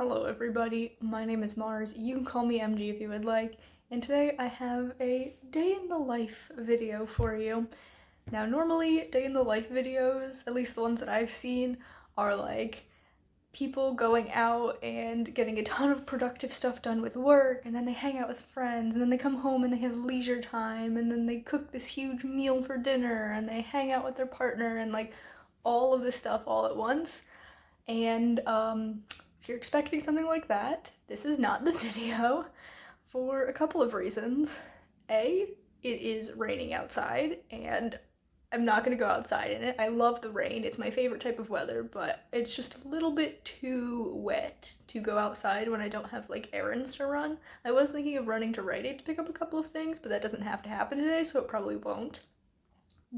Hello everybody, my name is Mars. You can call me MG if you would like, and today I have a day in the life video for you. Now normally day in the life videos, at least the ones that I've seen, are like people going out and getting a ton of productive stuff done with work, and then they hang out with friends, and then they come home and they have leisure time, and then they cook this huge meal for dinner, and they hang out with their partner, and like all of this stuff all at once. And if you're expecting something like that, this is not the video for a couple of reasons. A, it is raining outside, and I'm not gonna go outside in it. I love the rain, it's my favorite type of weather, but it's just a little bit too wet to go outside when I don't have like errands to run. I was thinking of running to Rite Aid to pick up a couple of things, but that doesn't have to happen today, so it probably won't.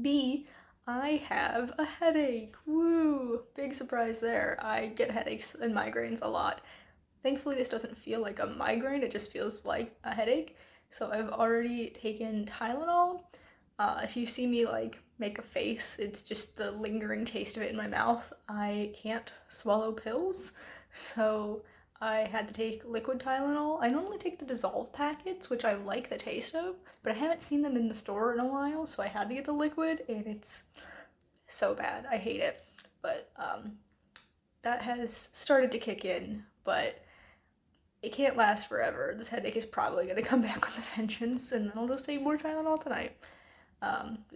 B, I have a headache. Woo! Big surprise there. I get headaches and migraines a lot. Thankfully, this doesn't feel like a migraine, it just feels like a headache. So I've already taken Tylenol. If you see me like make a face, it's just the lingering taste of it in my mouth. I can't swallow pills, so I had to take liquid Tylenol. I normally take the dissolve packets, which I like the taste of, but I haven't seen them in the store in a while, so I had to get the liquid, and it's so bad. I hate it. But that has started to kick in, but it can't last forever. This headache is probably gonna come back with a vengeance, and then I'll just take more Tylenol tonight.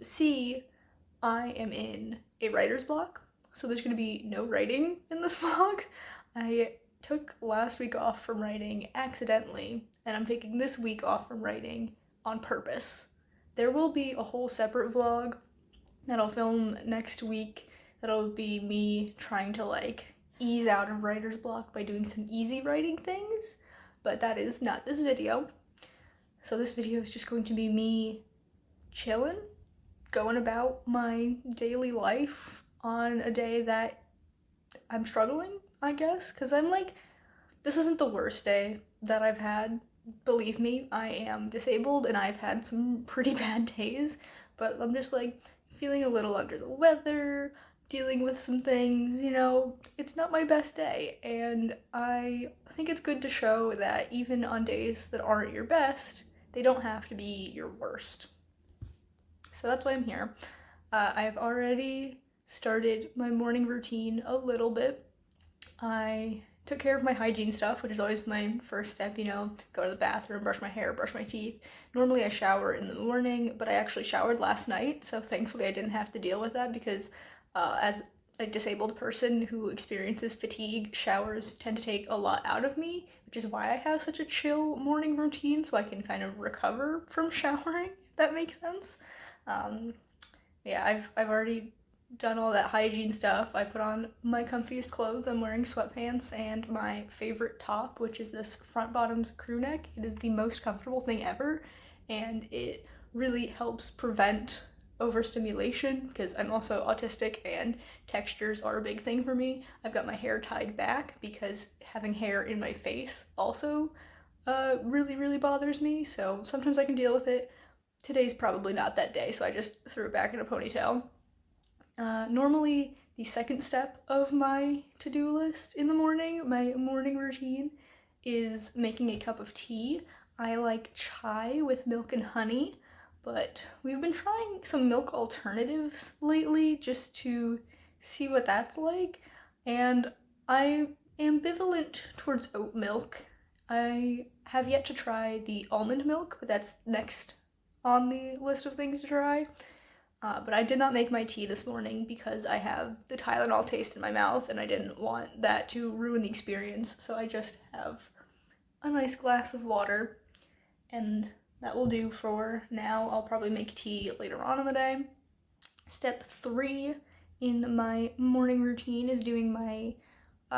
C, I am in a writer's block, so there's gonna be no writing in this vlog. I took last week off from writing accidentally, and I'm taking this week off from writing on purpose. There will be a whole separate vlog that I'll film next week that'll be me trying to like ease out of writer's block by doing some easy writing things, but that is not this video. So this video is just going to be me chilling, going about my daily life on a day that I'm struggling, I guess, because I'm like, this isn't the worst day that I've had. Believe me, I am disabled and I've had some pretty bad days, but I'm just like feeling a little under the weather, dealing with some things, you know, it's not my best day, and I think it's good to show that even on days that aren't your best, they don't have to be your worst. So that's why I'm here. I've already started my morning routine a little bit. I took care of my hygiene stuff, which is always my first step, you know, go to the bathroom, brush my hair, brush my teeth. Normally I shower in the morning, but I actually showered last night, so thankfully I didn't have to deal with that because as a disabled person who experiences fatigue, showers tend to take a lot out of me, which is why I have such a chill morning routine, so I can kind of recover from showering, if that makes sense. Yeah, I've already done all that hygiene stuff. I put on my comfiest clothes. I'm wearing sweatpants and my favorite top, which is this front bottoms crew neck. It is the most comfortable thing ever, and it really helps prevent overstimulation because I'm also autistic and textures are a big thing for me. I've got my hair tied back because having hair in my face also really bothers me, so sometimes I can deal with it. Today's probably not that day, so I just threw it back in a ponytail. Normally, the second step of my to-do list in the morning, my morning routine, is making a cup of tea. I like chai with milk and honey, but we've been trying some milk alternatives lately just to see what that's like, and I'm ambivalent towards oat milk. I have yet to try the almond milk, but that's next on the list of things to try. But I did not make my tea this morning because I have the Tylenol taste in my mouth and I didn't want that to ruin the experience, so I just have a nice glass of water, and that will do for now. I'll probably make tea later on in the day. Step 3 in my morning routine is doing my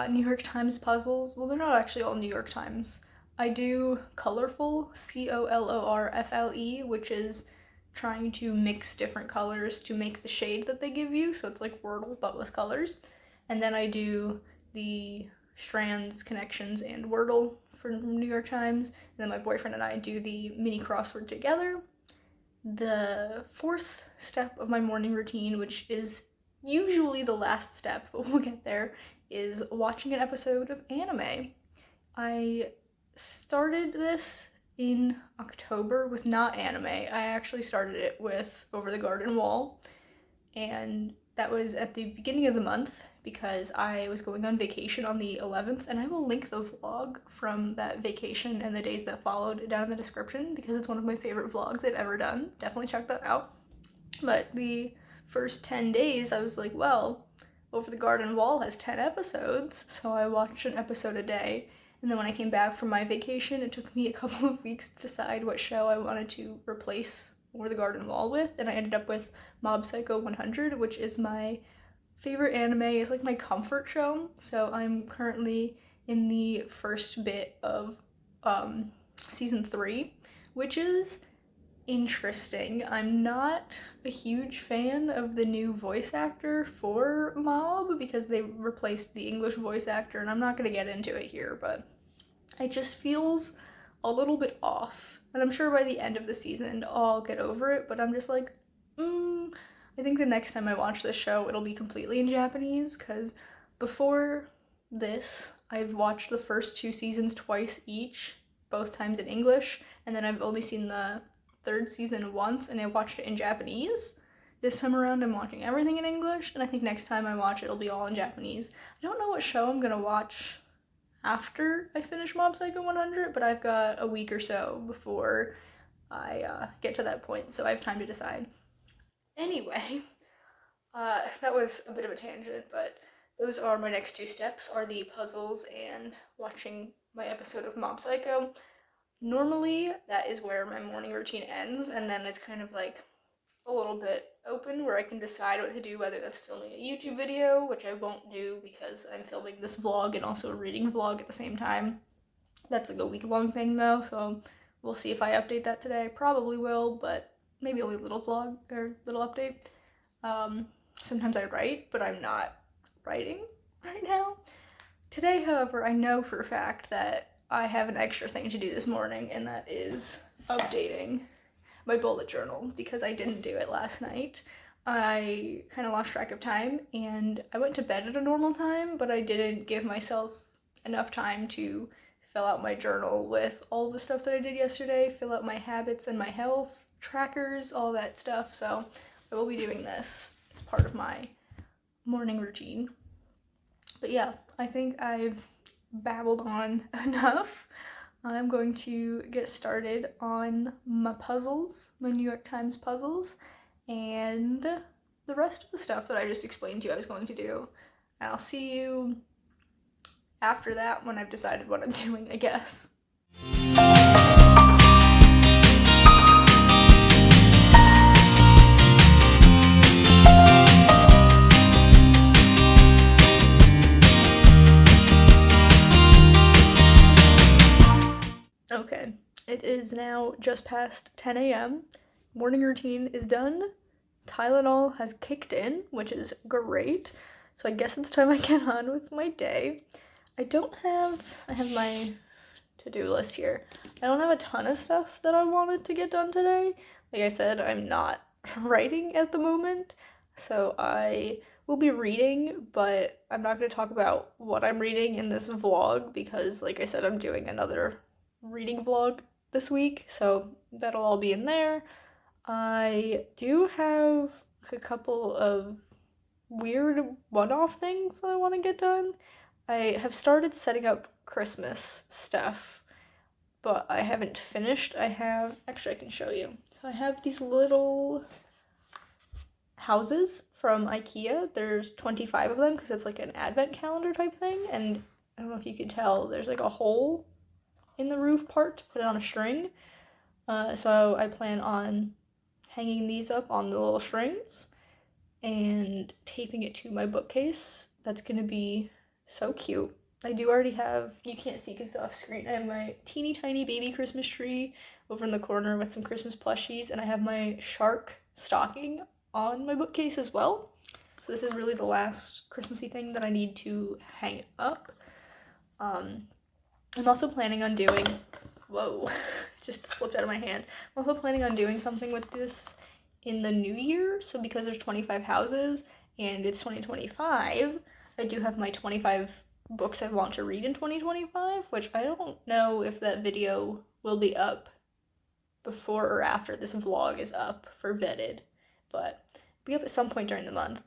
New York Times puzzles. Well, they're not actually all New York Times. I do Colorful, Colorfle, which is trying to mix different colors to make the shade that they give you, so it's like Wordle but with colors. And then I do the strands, connections, and Wordle for New York Times, and then my boyfriend and I do the mini crossword together. The 4th step of my morning routine, which is usually the last step, but we'll get there, is watching an episode of anime. I started this in October with not anime. I actually started it with Over the Garden Wall, and that was at the beginning of the month because I was going on vacation on the 11th, and I will link the vlog from that vacation and the days that followed down in the description because it's one of my favorite vlogs I've ever done. Definitely check that out. But the first 10 days I was like, well, Over the Garden Wall has 10 episodes, so I watched an episode a day. And then when I came back from my vacation, it took me a couple of weeks to decide what show I wanted to replace Over the Garden Wall with, and I ended up with Mob Psycho 100, which is my favorite anime. It's like my comfort show. So I'm currently in the first bit of season 3, which is interesting. I'm not a huge fan of the new voice actor for Mob because they replaced the English voice actor, and I'm not going to get into it here, but it just feels a little bit off. And I'm sure by the end of the season I'll get over it, but I'm just like, I think the next time I watch this show it'll be completely in Japanese, because before this I've watched the first 2 seasons twice each, both times in English, and then I've only seen the 3rd season once and I watched it in Japanese. This time around I'm watching everything in English, and I think next time I watch it it'll be all in Japanese. I don't know what show I'm gonna watch after I finish Mob Psycho 100, but I've got a week or so before I get to that point, so I have time to decide. Anyway, that was a bit of a tangent, but those are my next 2 steps, are the puzzles and watching my episode of Mob Psycho. Normally, that is where my morning routine ends, and then it's kind of like a little bit open where I can decide what to do, whether that's filming a YouTube video, which I won't do because I'm filming this vlog and also a reading vlog at the same time. That's like a week-long thing though, so we'll see if I update that today. Probably will, but maybe only a little vlog or little update. Sometimes I write, but I'm not writing right now. Today, however, I know for a fact that I have an extra thing to do this morning, and that is updating my bullet journal because I didn't do it last night. I kind of lost track of time, and I went to bed at a normal time, but I didn't give myself enough time to fill out my journal with all the stuff that I did yesterday, fill out my habits and my health trackers, all that stuff. So I will be doing this as part of my morning routine. But yeah, I think I've babbled on enough. I'm going to get started on my puzzles, my New York Times puzzles, and the rest of the stuff that I just explained to you I was going to do. And I'll see you after that when I've decided what I'm doing, I guess. Okay, it is now just past 10 a.m. Morning routine is done. Tylenol has kicked in, which is great. So I guess it's time I get on with my day. I have my to-do list here. I don't have a ton of stuff that I wanted to get done today. Like I said, I'm not writing at the moment, so I will be reading, but I'm not going to talk about what I'm reading in this vlog because, like I said, I'm doing another reading vlog this week, so that'll all be in there. I do have a couple of weird one-off things that I want to get done. I have started setting up Christmas stuff, but I haven't finished. Actually I can show you. So I have these little houses from IKEA. There's 25 of them because it's like an advent calendar type thing, and I don't know if you can tell, there's like a hole in the roof part to put it on a string. So I plan on hanging these up on the little strings and taping it to my bookcase. That's gonna be so cute. I do already have, you can't see because it's off screen, I have my teeny tiny baby Christmas tree over in the corner with some Christmas plushies, and I have my shark stocking on my bookcase as well. So this is really the last Christmassy thing that I need to hang up. I'm also planning on doing, whoa, just slipped out of my hand. I'm also planning on doing something with this in the new year. So because there's 25 houses and it's 2025, I do have my 25 books I want to read in 2025, which I don't know if that video will be up before or after this vlog is up for Vetted, but it'll be up at some point during the month.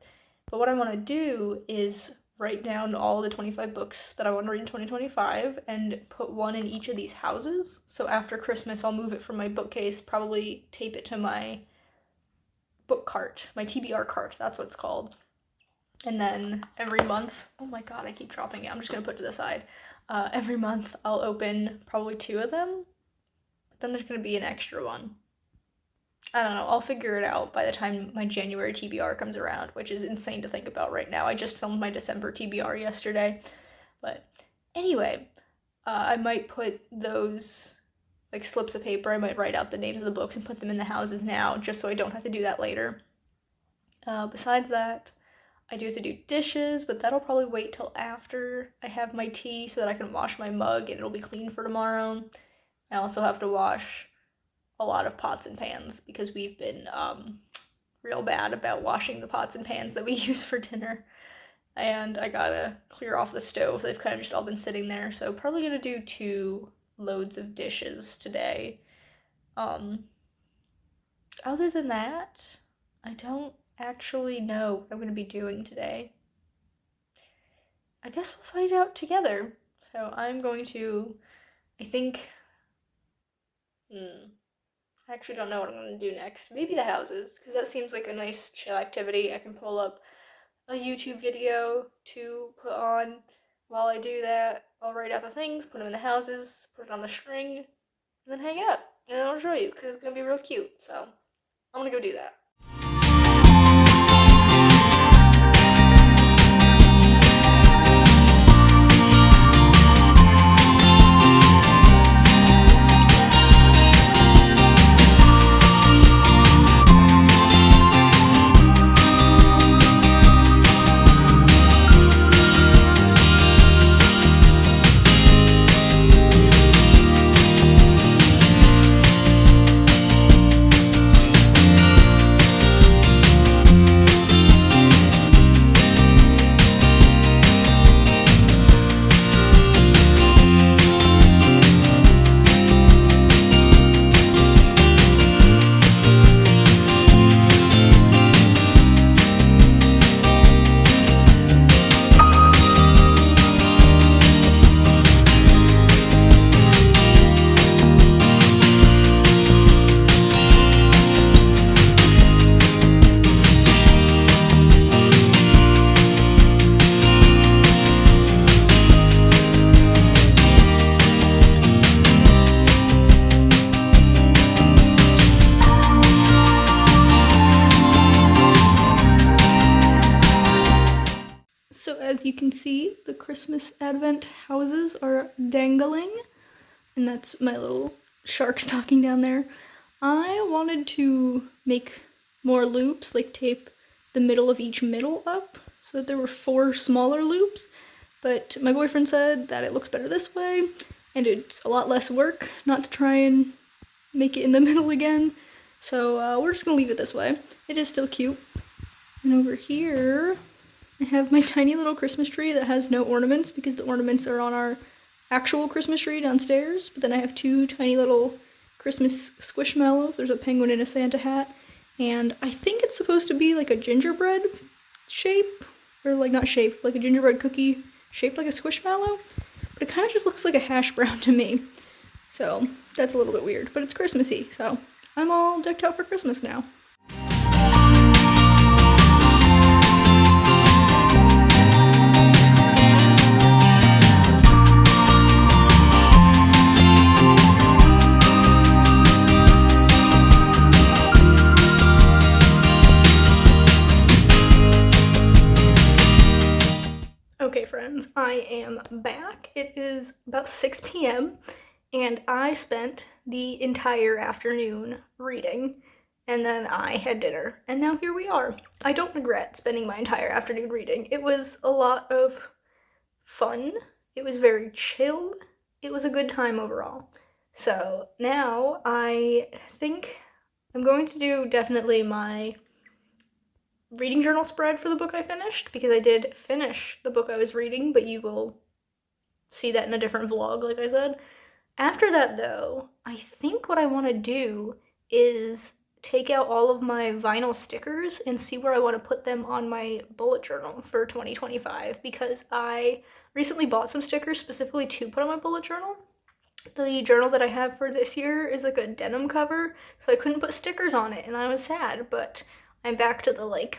But what I want to do is write down all the 25 books that I want to read in 2025 and put one in each of these houses. So after Christmas, I'll move it from my bookcase, probably tape it to my book cart, my TBR cart, that's what it's called. And then every month, oh my god, I keep dropping it, I'm just gonna put it to the side. Every month I'll open probably 2 of them, but then there's gonna be an extra one. I don't know, I'll figure it out by the time my January TBR comes around, which is insane to think about right now. I just filmed my December TBR yesterday. But anyway, I might put those, like, slips of paper, I might write out the names of the books and put them in the houses now, just so I don't have to do that later. Besides that, I do have to do dishes, but that'll probably wait till after I have my tea so that I can wash my mug and it'll be clean for tomorrow. I also have to wash a lot of pots and pans because we've been real bad about washing the pots and pans that we use for dinner. And I gotta clear off the stove. They've kind of just all been sitting there. So probably gonna do 2 loads of dishes today. Other than that, I don't actually know what I'm gonna be doing today. I guess we'll find out together. So I'm going to, I think, I actually don't know what I'm going to do next. Maybe the houses, because that seems like a nice chill activity. I can pull up a YouTube video to put on while I do that. I'll write out the things, put them in the houses, put it on the string, and then hang it up. And then I'll show you, because it's going to be real cute. So I'm going to go do that. So as you can see, the Christmas Advent houses are dangling, and that's my little shark stocking down there. I wanted to make more loops, like tape the middle of each middle up, so that there were 4 smaller loops, but my boyfriend said that it looks better this way, and it's a lot less work not to try and make it in the middle again, so we're just gonna leave it this way. It is still cute. And over here, I have my tiny little Christmas tree that has no ornaments because the ornaments are on our actual Christmas tree downstairs. But then I have 2 tiny little Christmas squishmallows. There's a penguin in a Santa hat. And I think it's supposed to be like a gingerbread shape. Or like not shape, like a gingerbread cookie shaped like a squishmallow. But it kind of just looks like a hash brown to me. So that's a little bit weird. But it's Christmassy, so I'm all decked out for Christmas now. Okay friends, I am back. It is about 6 p.m. and I spent the entire afternoon reading, and then I had dinner, and now here we are. I don't regret spending my entire afternoon reading. It was a lot of fun. It was very chill. It was a good time overall. So now I think I'm going to do definitely my reading journal spread for the book I finished, because I did finish the book I was reading, but you will see that in a different vlog, like I said. After that, though, I think what I want to do is take out all of my vinyl stickers and see where I want to put them on my bullet journal for 2025, because I recently bought some stickers specifically to put on my bullet journal. The journal that I have for this year is like a denim cover, so I couldn't put stickers on it, and I was sad, but I'm back to the like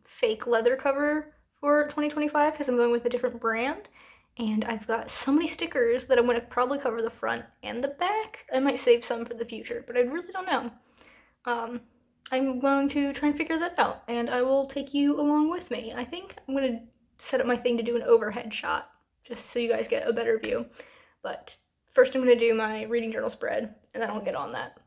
fake leather cover for 2025 because I'm going with a different brand. And I've got so many stickers that I'm going to probably cover the front and the back. I might save some for the future, but I really don't know. I'm going to try and figure that out, and I will take you along with me. I think I'm going to set up my thing to do an overhead shot, just so you guys get a better view. But first I'm going to do my reading journal spread, and then I'll get on that.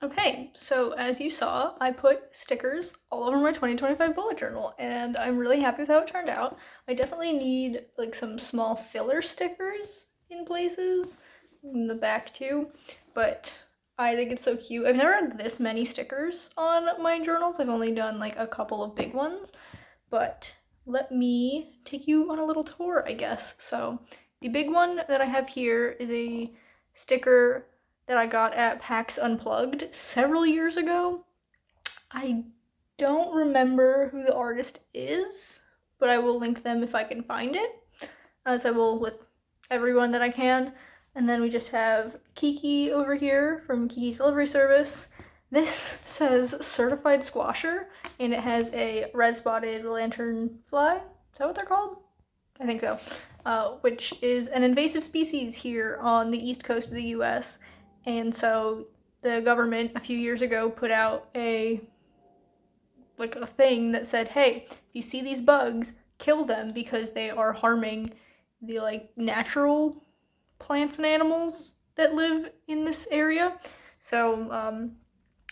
Okay, so as you saw, I put stickers all over my 2025 bullet journal, and I'm really happy with how it turned out. I definitely need like some small filler stickers in places, in the back too, but I think it's so cute. I've never had this many stickers on my journals. I've only done like a couple of big ones, but let me take you on a little tour, I guess. So the big one that I have here is a sticker that I got at PAX Unplugged several years ago. I don't remember who the artist is, but I will link them if I can find it, as I will with everyone that I can. And then we just have Kiki over here from Kiki's Delivery Service. This says Certified Squasher, and it has a red-spotted lanternfly. Is that what they're called? I think so. Which is an invasive species here on the east coast of the US. And so the government a few years ago put out a thing that said, hey, if you see these bugs, kill them because they are harming the like natural plants and animals that live in this area. So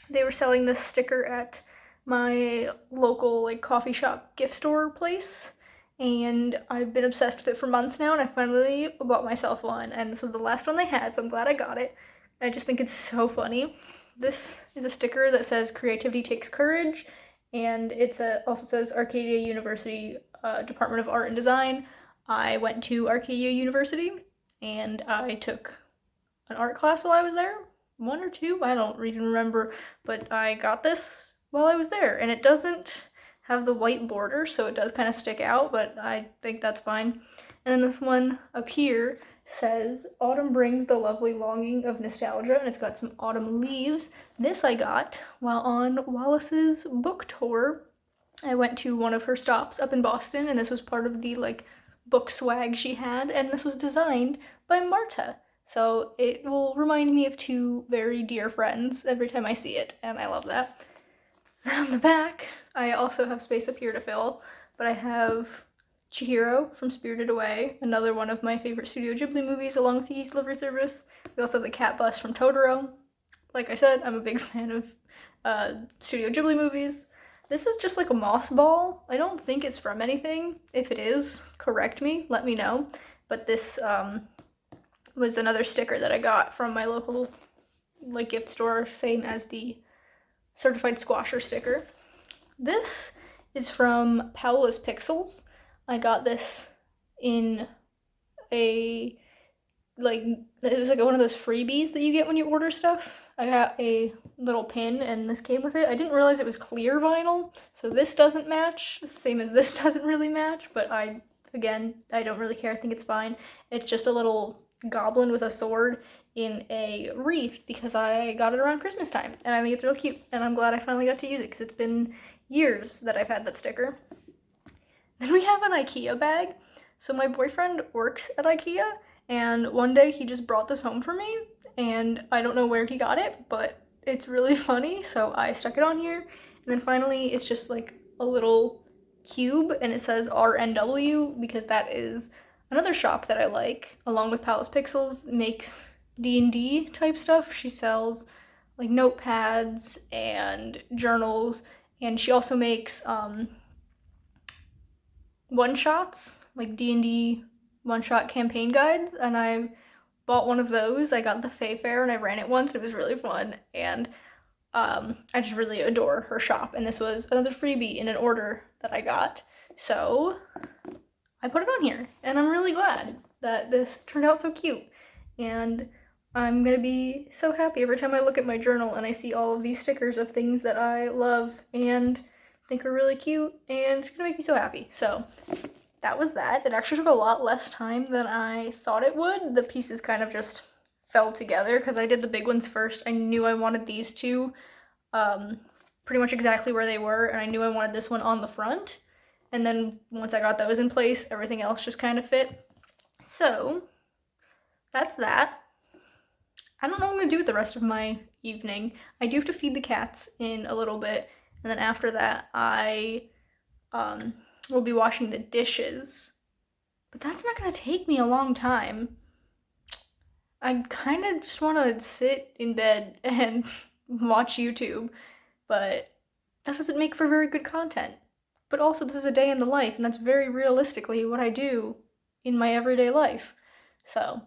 they were selling this sticker at my local like coffee shop gift store place, and I've been obsessed with it for months now, and I finally bought myself one, and this was the last one they had, so I'm glad I got it. I just think it's so funny. This is a sticker that says creativity takes courage, and it also says Arcadia University Department of Art and Design. I went to Arcadia University, and I took an art class while I was there. 1 or 2, I don't even remember, but I got this while I was there, and it doesn't have the white border, so it does kind of stick out, but I think that's fine. And then this one up here says, autumn brings the lovely longing of nostalgia, and it's got some autumn leaves. This I got while on Wallace's book tour. I went to one of her stops up in Boston, and this was part of the like book swag she had, and this was designed by Marta. So it will remind me of 2 very dear friends every time I see it, and I love that. On the back, I also have space up here to fill, but I have Chihiro from Spirited Away, another one of my favorite Studio Ghibli movies, along with Kiki's Delivery Service. We also have the cat bus from Totoro. Like I said, I'm a big fan of Studio Ghibli movies. This is just like a moss ball. I don't think it's from anything. If it is, correct me, let me know. But this was another sticker that I got from my local like gift store, same as the certified squasher sticker. This is from Paola's Pixels. I got this in a, like, it was like one of those freebies that you get when you order stuff. I got a little pin and this came with it. I didn't realize it was clear vinyl, so this doesn't match, same as this doesn't really match, but again, I don't really care, I think it's fine. It's just a little goblin with a sword in a wreath because I got it around Christmas time, and I think it's real cute, and I'm glad I finally got to use it because it's been years that I've had that sticker. Then we have an IKEA bag. So my boyfriend works at IKEA, and one day he just brought this home for me, and I don't know where he got it, but it's really funny, so I stuck it on here. And then finally, it's just like a little cube, and it says RNW because that is another shop that I like, along with Paola's Pixels, makes D&D type stuff. She sells like notepads and journals, and she also makes one-shots, like D&D one-shot campaign guides, and I bought one of those. I got the Fae Fair and I ran it once. It was really fun, and I just really adore her shop, and this was another freebie in an order that I got, so I put it on here, and I'm really glad that this turned out so cute, and I'm gonna be so happy every time I look at my journal and I see all of these stickers of things that I love and think are really cute, and it's gonna make me so happy. So that was that. It actually took a lot less time than I thought it would. The pieces kind of just fell together because I did the big ones first. I knew I wanted these two pretty much exactly where they were, and I knew I wanted this one on the front, and then once I got those in place, everything else just kind of fit. So that's that. I don't know what I'm gonna do with the rest of my evening. I do have to feed the cats in a little bit, and then after that I will be washing the dishes, but that's not gonna take me a long time. I kind of just want to sit in bed and watch YouTube, but that doesn't make for very good content. But also, this is a day in the life, and that's very realistically what I do in my everyday life. So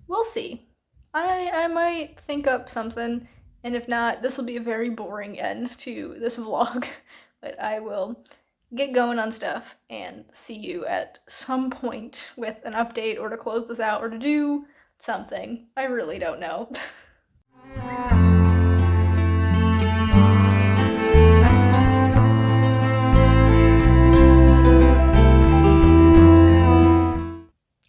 we'll see. I might think up something, and if not, this will be a very boring end to this vlog, but I will get going on stuff and see you at some point with an update, or to close this out, or to do something. I really don't know.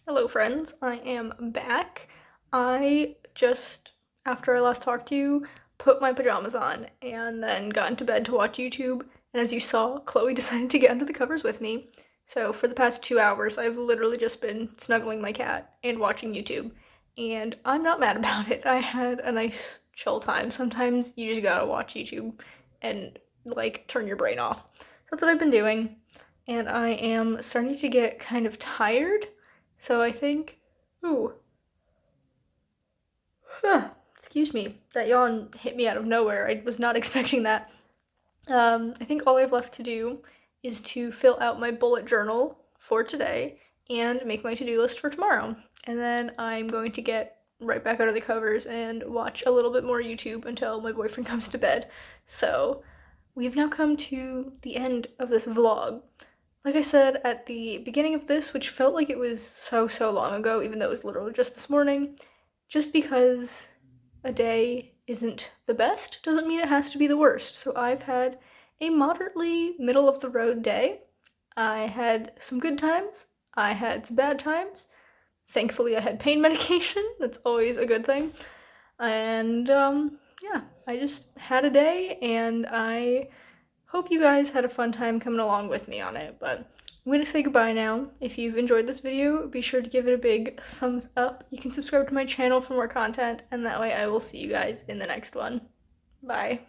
Hello friends, I am back. I just, after I last talked to you, put my pajamas on and then got into bed to watch YouTube, and as you saw, Chloe decided to get under the covers with me. So for the past 2 hours, I've literally just been snuggling my cat and watching YouTube, and I'm not mad about it. I had a nice chill time. Sometimes you just gotta watch YouTube and like turn your brain off. So that's what I've been doing, and I am starting to get kind of tired. So I think, excuse me, that yawn hit me out of nowhere. I was not expecting that. I think all I have left to do is to fill out my bullet journal for today and make my to-do list for tomorrow. And then I'm going to get right back out of the covers and watch a little bit more YouTube until my boyfriend comes to bed. So we've now come to the end of this vlog. Like I said at the beginning of this, which felt like it was so long ago, even though it was literally just this morning, just because a day isn't the best doesn't mean it has to be the worst. So I've had a moderately middle of the road day. I had some good times, I had some bad times. Thankfully I had pain medication, that's always a good thing. And yeah, I just had a day, and I hope you guys had a fun time coming along with me on it, but I'm gonna say goodbye now. If you've enjoyed this video, be sure to give it a big thumbs up. You can subscribe to my channel for more content, and that way I will see you guys in the next one. Bye.